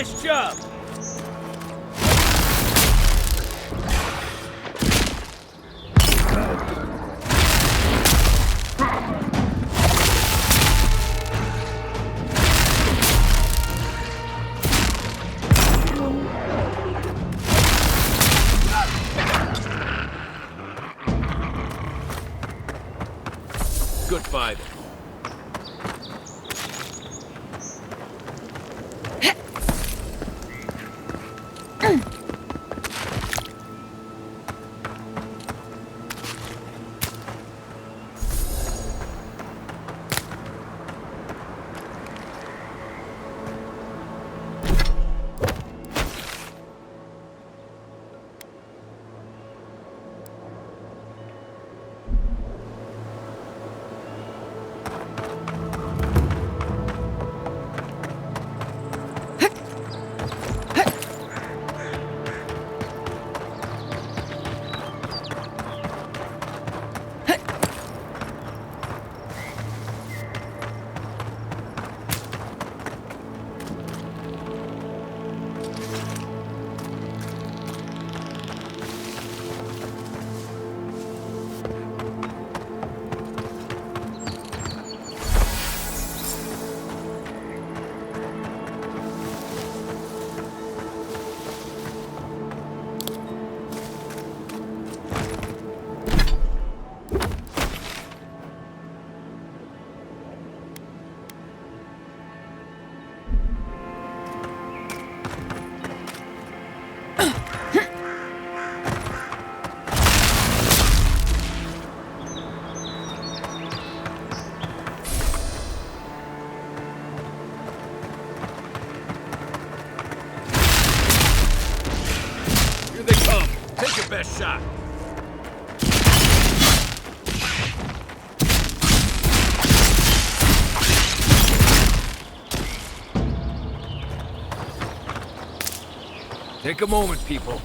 Nice job! Good fight. Best shot. Take a moment, people.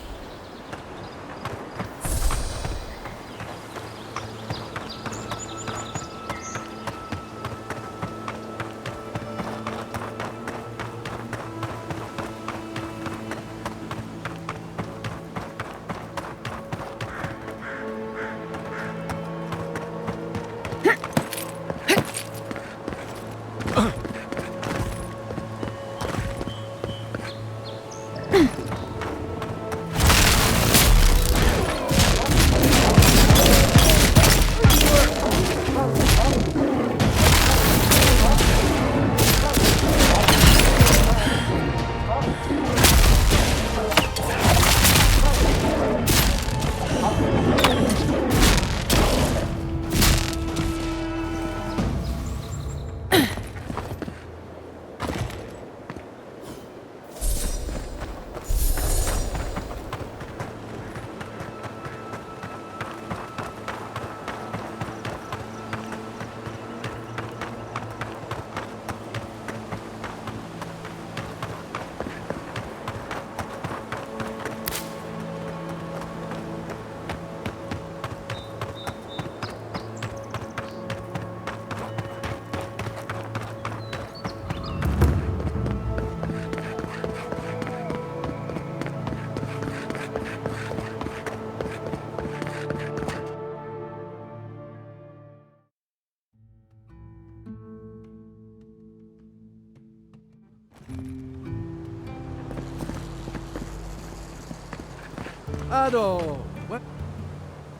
What?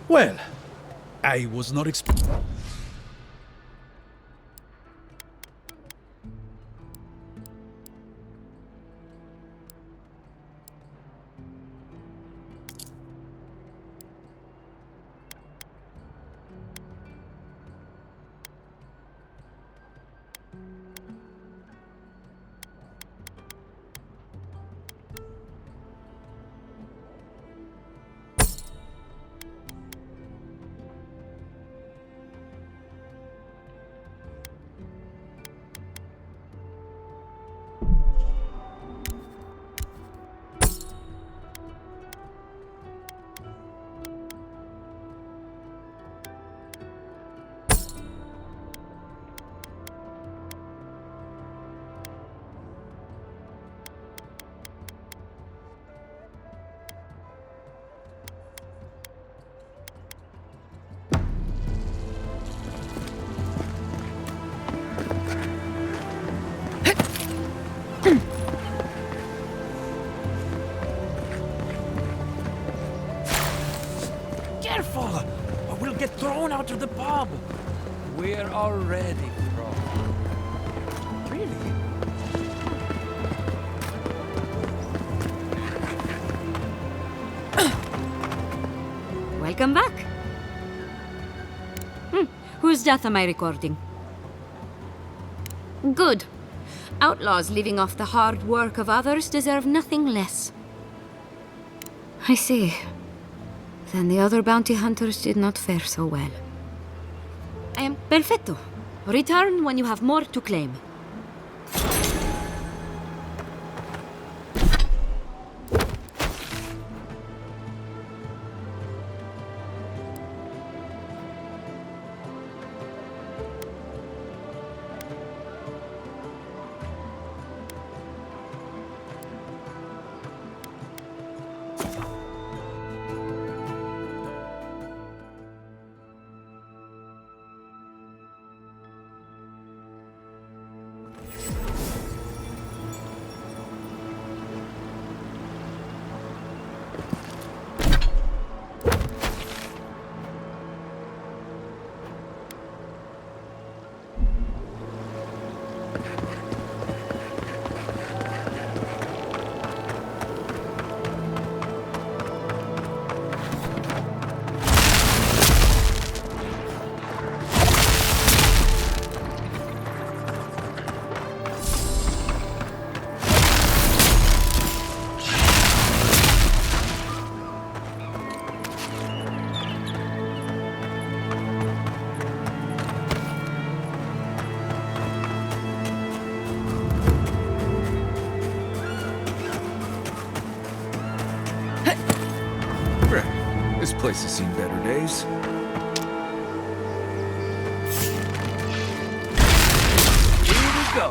Well, I was not expecting. already pro. Really? Welcome back. Whose death am I recording? Good. Outlaws living off the hard work of others deserve nothing less. I see. Then the other bounty hunters did not fare so well. I am perfecto. Return when you have more to claim. This place has seen better days. Here we go.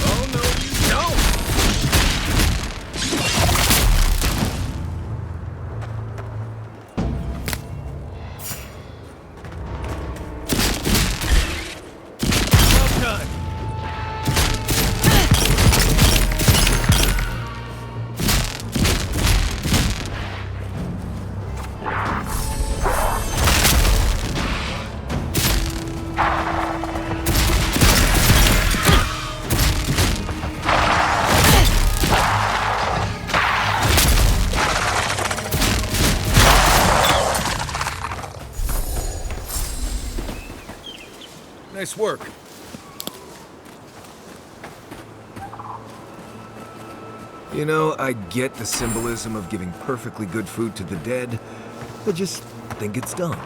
Oh no, you don't! Well done. Nice work. You know, I get the symbolism of giving perfectly good food to the dead. I just think it's dumb.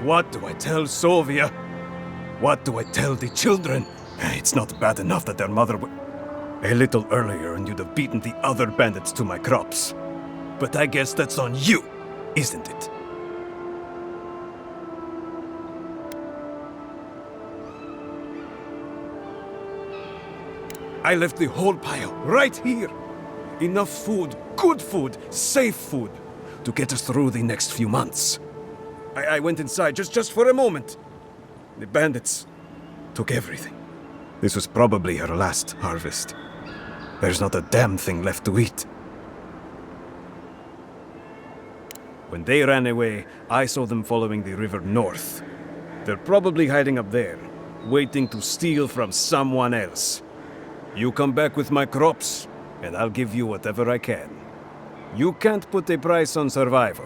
What do I tell Sovia? What do I tell the children? It's not bad enough that their mother a little earlier and you'd have beaten the other bandits to my crops. But I guess that's on you, isn't it? I left the whole pile right here. Enough food, good food, safe food, to get us through the next few months. I went inside just for a moment. The bandits took everything. This was probably her last harvest. There's not a damn thing left to eat. When they ran away, I saw them following the river north. They're probably hiding up there, waiting to steal from someone else. You come back with my crops, and I'll give you whatever I can. You can't put a price on survival.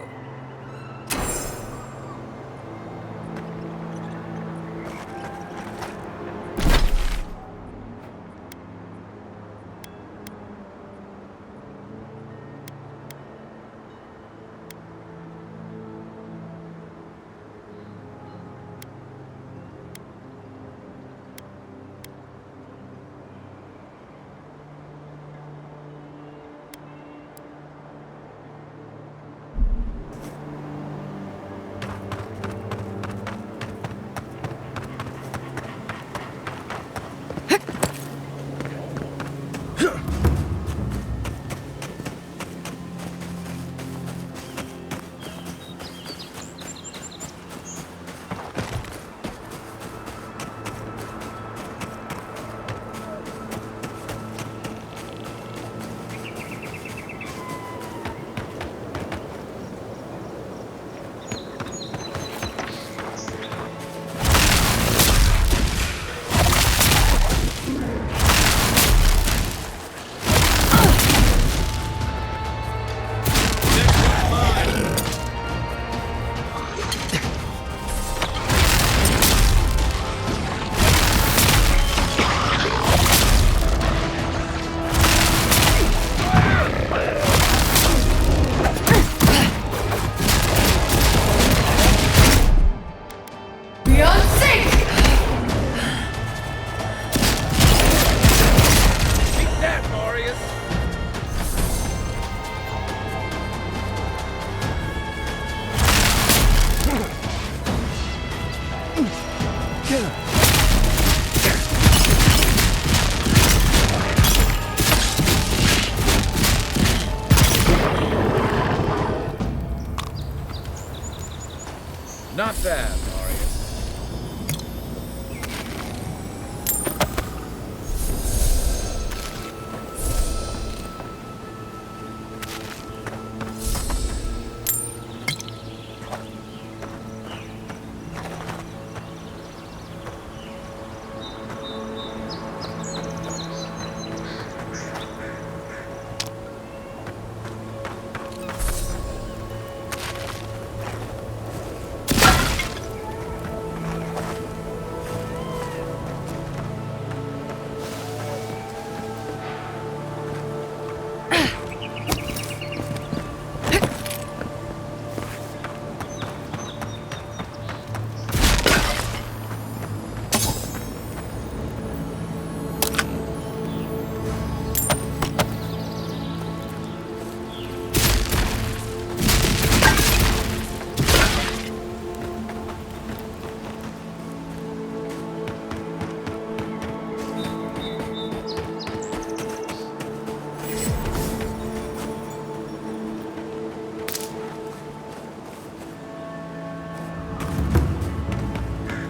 Not bad, Marius.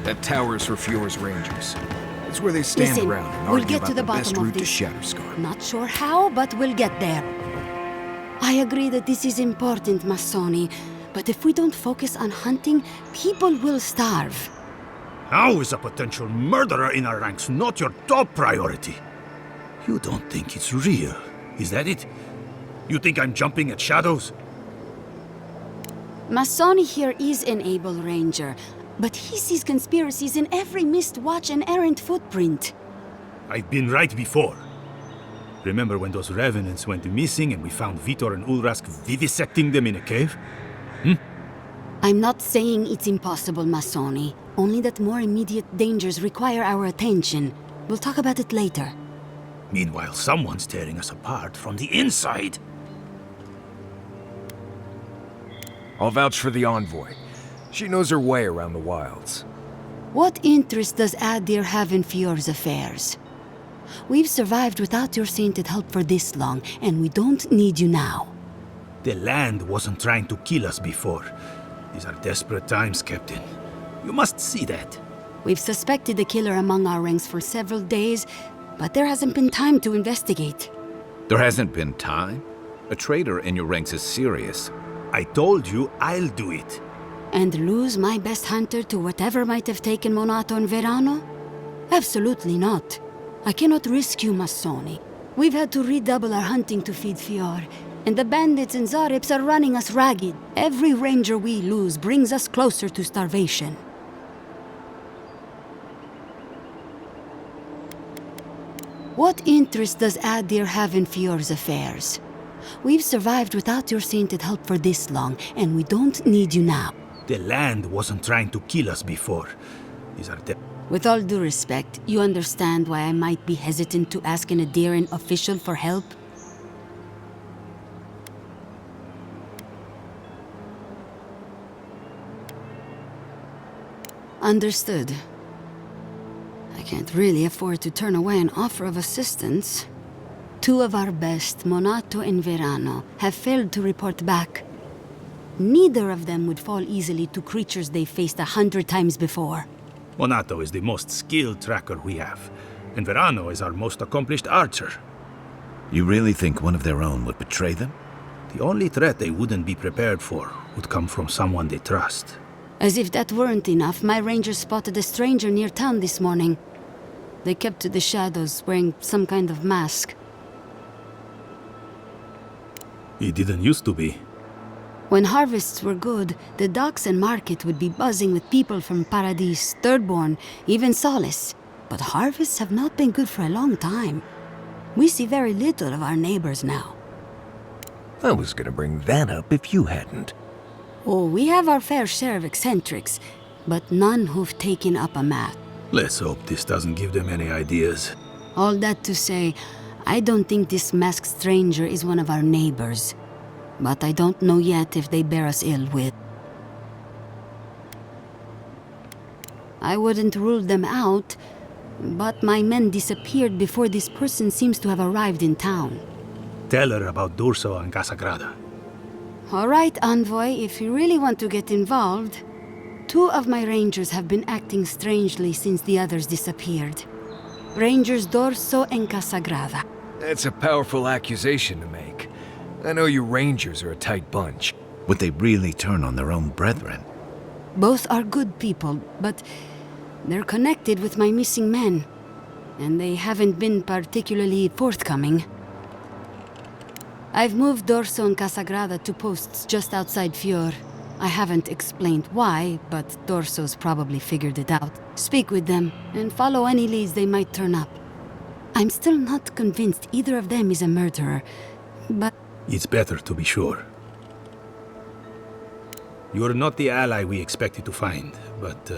That tower's for Fiore's Rangers. It's where they stand Listen, around and we'll argue get to about the the best bottom of route to this. Shatterscar. Not sure how, but we'll get there. I agree that this is important, Massoni. But if we don't focus on hunting, people will starve. How is a potential murderer in our ranks not your top priority? You don't think it's real, is that it? You think I'm jumping at shadows? Massoni here is an able ranger, but he sees conspiracies in every missed watch and errant footprint. I've been right before. Remember when those revenants went missing and we found Vitor and Ulrask vivisecting them in a cave? I'm not saying it's impossible, Masoni. Only that more immediate dangers require our attention. We'll talk about it later. Meanwhile, someone's tearing us apart from the inside. I'll vouch for the envoy. She knows her way around the wilds. What interest does Adir have in Fior's affairs? We've survived without your sainted help for this long, and we don't need you now. The land wasn't trying to kill us before. These are desperate times, Captain. You must see that. We've suspected the killer among our ranks for several days, but there hasn't been time to investigate. There hasn't been time? A traitor in your ranks is serious. I told you I'll do it. And lose my best hunter to whatever might have taken Monato and Verano? Absolutely not. I cannot risk you, Masoni. We've had to redouble our hunting to feed Fior, and the bandits and Zarips are running us ragged. Every ranger we lose brings us closer to starvation. What interest does Adir have in Fior's affairs? We've survived without your sainted help for this long, and we don't need you now. The land wasn't trying to kill us before. These are With all due respect, you understand why I might be hesitant to ask an Adiran official for help? Understood. I can't really afford to turn away an offer of assistance. Two of our best, Monato and Verano, have failed to report back. Neither of them would fall easily to creatures they faced 100 times before. Monato is the most skilled tracker we have, and Verano is our most accomplished archer. You really think one of their own would betray them? The only threat they wouldn't be prepared for would come from someone they trust. As if that weren't enough, my rangers spotted a stranger near town this morning. They kept to the shadows, wearing some kind of mask. He didn't used to be. When harvests were good, the docks and market would be buzzing with people from Paradis, Thirdborn, even Solace. But harvests have not been good for a long time. We see very little of our neighbors now. I was gonna bring that up if you hadn't. Oh, we have our fair share of eccentrics, but none who've taken up a mat. Let's hope this doesn't give them any ideas. All that to say, I don't think this masked stranger is one of our neighbors. But I don't know yet if they bear us ill will. I wouldn't rule them out, but my men disappeared before this person seems to have arrived in town. Tell her about Durso and Casagrada. All right, Envoy, if you really want to get involved. Two of my rangers have been acting strangely since the others disappeared. Rangers Dorso and Casagrada. That's a powerful accusation to make. I know you rangers are a tight bunch. Would they really turn on their own brethren? Both are good people, but they're connected with my missing men. And they haven't been particularly forthcoming. I've moved Dorso and Casagrada to posts just outside Fior. I haven't explained why, but Dorso's probably figured it out. Speak with them, and follow any leads they might turn up. I'm still not convinced either of them is a murderer, but... It's better to be sure. You're not the ally we expected to find, but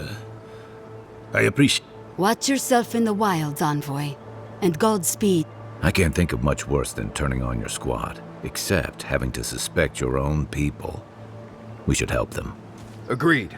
I appreciate... Watch yourself in the wilds, Envoy, and Godspeed. I can't think of much worse than turning on your squad, except having to suspect your own people. We should help them. Agreed.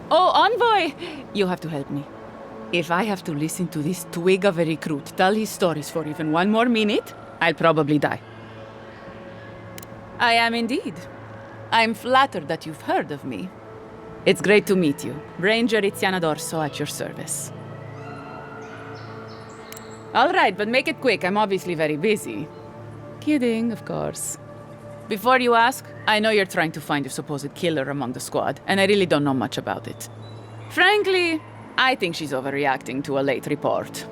Oh, Envoy! You have to help me. If I have to listen to this twig of a recruit tell his stories for even one more minute, I'll probably die. I am indeed. I'm flattered that you've heard of me. It's great to meet you. Ranger Iziana Dorso at your service. All right, but make it quick. I'm obviously very busy. Kidding, of course. Before you ask, I know you're trying to find your supposed killer among the squad, and I really don't know much about it. Frankly, I think she's overreacting to a late report.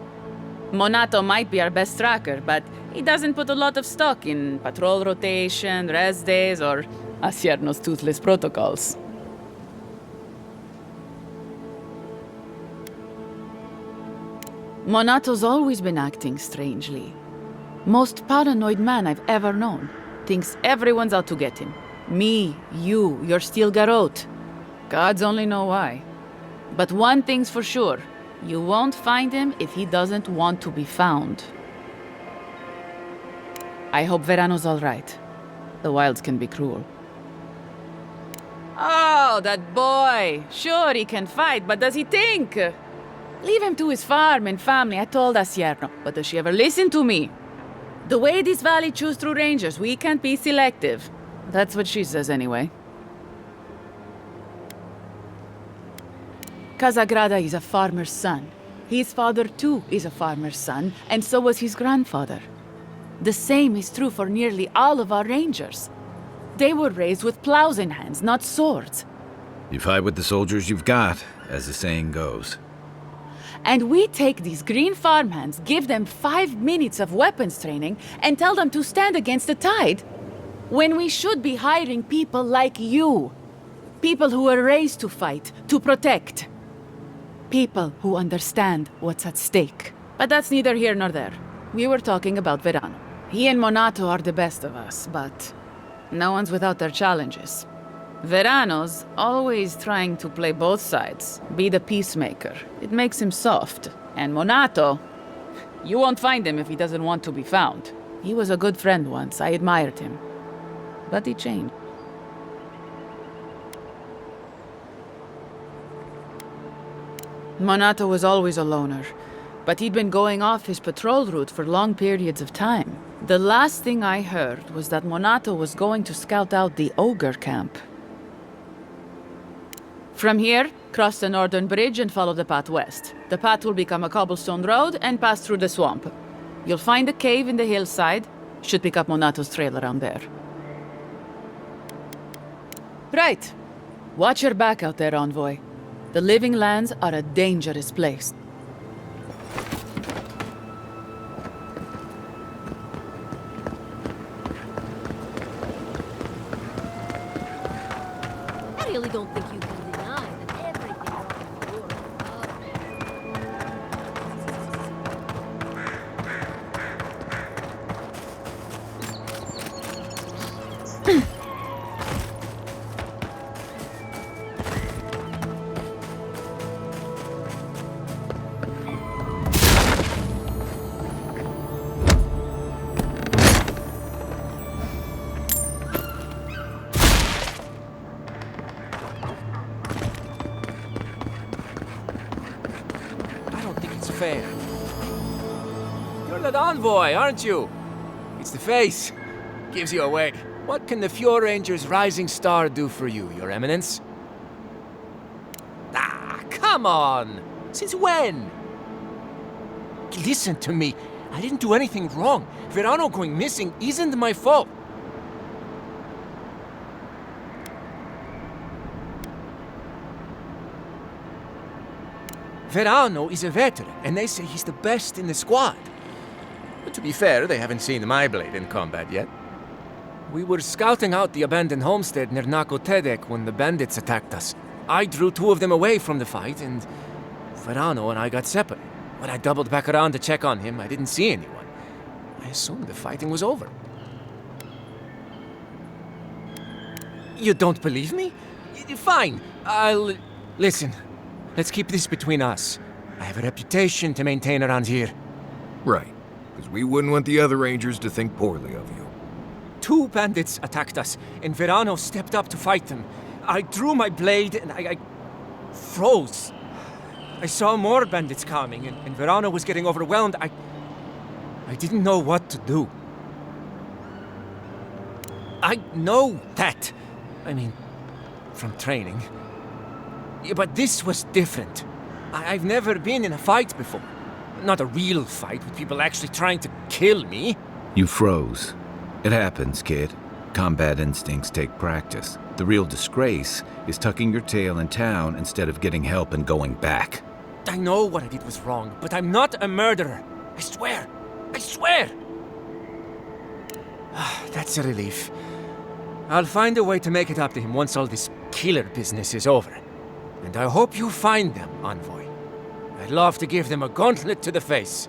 Monato might be our best tracker, but he doesn't put a lot of stock in patrol rotation, rest days, or Asierno's toothless protocols. Monato's always been acting strangely. Most paranoid man I've ever known. Thinks everyone's out to get him. Me, you, your steel garrote. Gods only know why. But one thing's for sure. You won't find him if he doesn't want to be found. I hope Verano's all right. The wilds can be cruel. Oh, that boy! Sure, he can fight, but does he think? Leave him to his farm and family, I told Asierno. But does she ever listen to me? The way this valley chews through rangers, we can't be selective. That's what she says anyway. Casagrada is a farmer's son. His father too is a farmer's son, and so was his grandfather. The same is true for nearly all of our rangers. They were raised with plows in hands, not swords. You fight with the soldiers you've got, as the saying goes. And we take these green farmhands, give them 5 minutes of weapons training, and tell them to stand against the tide, when we should be hiring people like you. People who were raised to fight, to protect. People who understand what's at stake. But that's neither here nor there. We were talking about Verano. He and Monato are the best of us, but no one's without their challenges. Verano's always trying to play both sides, be the peacemaker. It makes him soft. And Monato, you won't find him if he doesn't want to be found. He was a good friend once, I admired him. But he changed. Monato was always a loner, but he'd been going off his patrol route for long periods of time. The last thing I heard was that Monato was going to scout out the ogre camp. From here, cross the northern bridge and follow the path west. The path will become a cobblestone road and pass through the swamp. You'll find a cave in the hillside. Should pick up Monato's trail around there. Right. Watch your back out there, envoy. The Living Lands are a dangerous place. I really don't think you can deny that everything on the floor fair. You're that envoy, aren't you? It's the face. Gives you away. What can the Fjord Ranger's Rising Star do for you, Your Eminence? Ah, come on! Since when? Listen to me. I didn't do anything wrong. Verano going missing isn't my fault. Verano is a veteran, and they say he's the best in the squad. But to be fair, they haven't seen my blade in combat yet. We were scouting out the abandoned homestead near Nakotedek when the bandits attacked us. I drew 2 of them away from the fight, and Verano and I got separated. When I doubled back around to check on him, I didn't see anyone. I assumed the fighting was over. You don't believe me? Fine, I'll... Listen, let's keep this between us. I have a reputation to maintain around here. Right, because we wouldn't want the other Rangers to think poorly of you. 2 bandits attacked us, and Verano stepped up to fight them. I drew my blade, and I froze. I saw more bandits coming, and Verano was getting overwhelmed. I didn't know what to do. I know that. I mean, from training. Yeah, but this was different. I've never been in a fight before. Not a real fight with people actually trying to kill me. You froze. It happens, kid. Combat instincts take practice. The real disgrace is tucking your tail in town instead of getting help and going back. I know what I did was wrong, but I'm not a murderer. I swear. I swear! That's a relief. I'll find a way to make it up to him once all this killer business is over. And I hope you find them, Envoy. I'd love to give them a gauntlet to the face.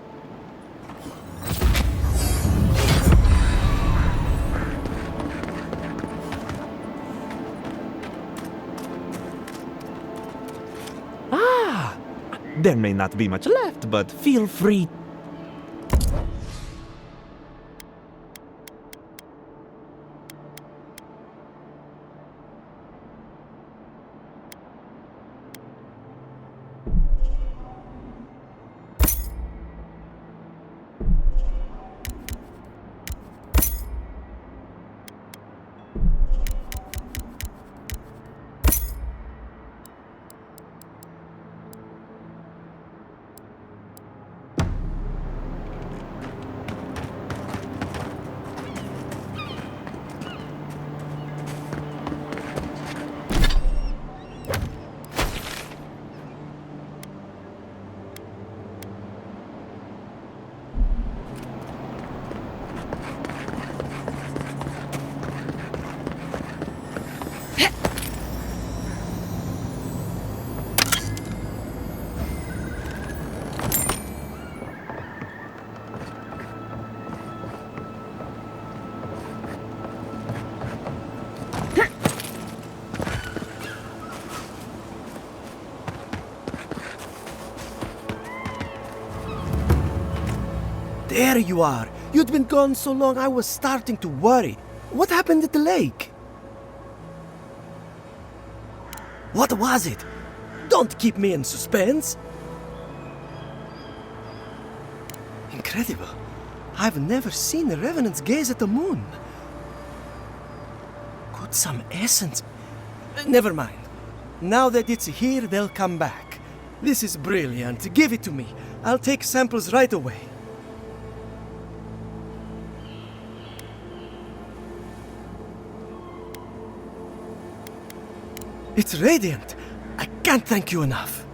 There may not be much left, but feel free. There you are. You'd been gone so long I was starting to worry. What happened at the lake? What was it? Don't keep me in suspense. Incredible. I've never seen the revenants gaze at the moon. Could some essence... Never mind. Now that it's here, they'll come back. This is brilliant. Give it to me. I'll take samples right away. It's radiant. I can't thank you enough.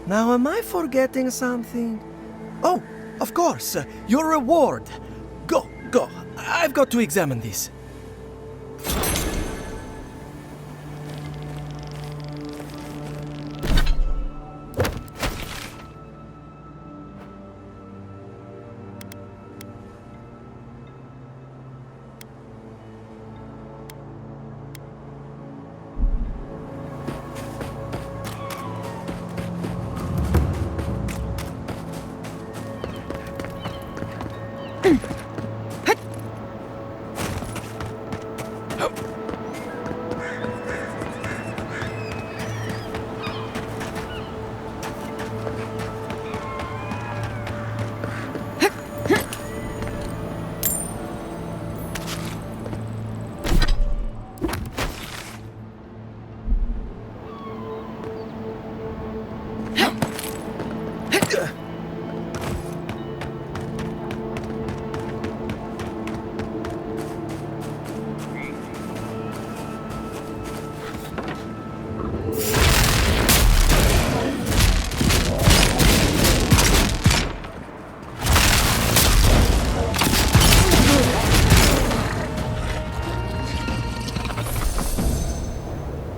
Now, am I forgetting something? Oh, of course, your reward. Go. I've got to examine this.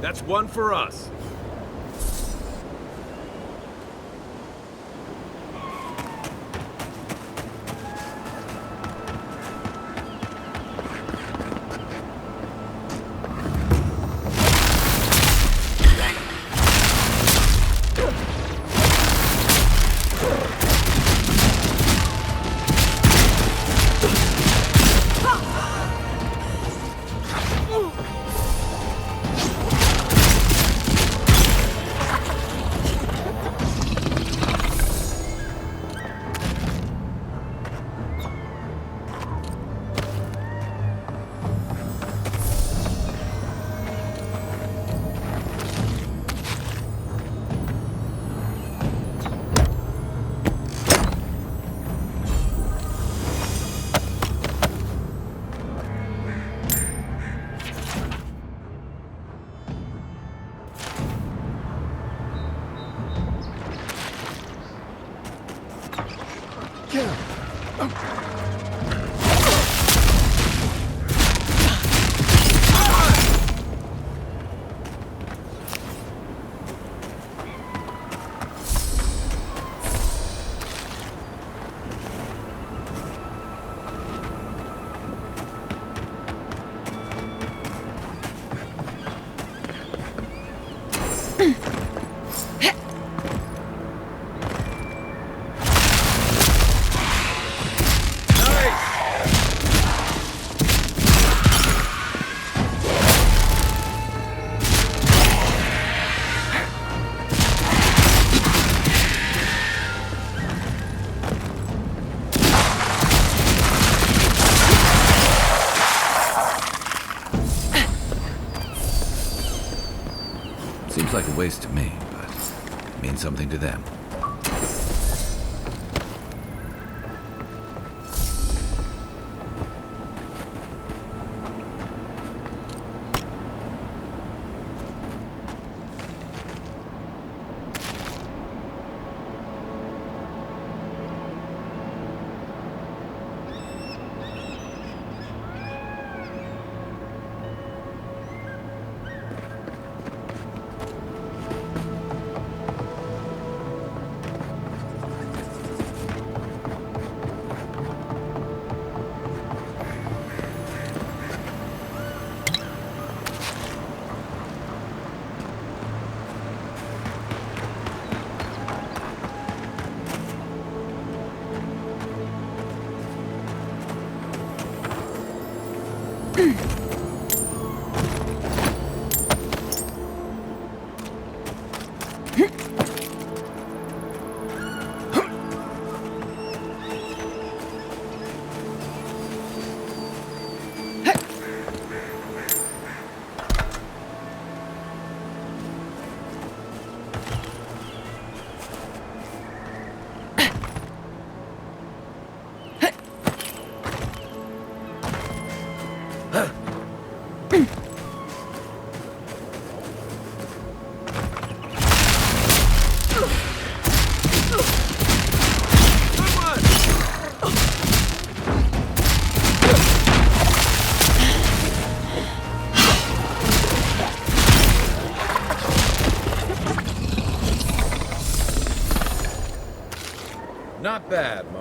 That's one for us. Seems like a waste to me, but it means something to them. Not bad,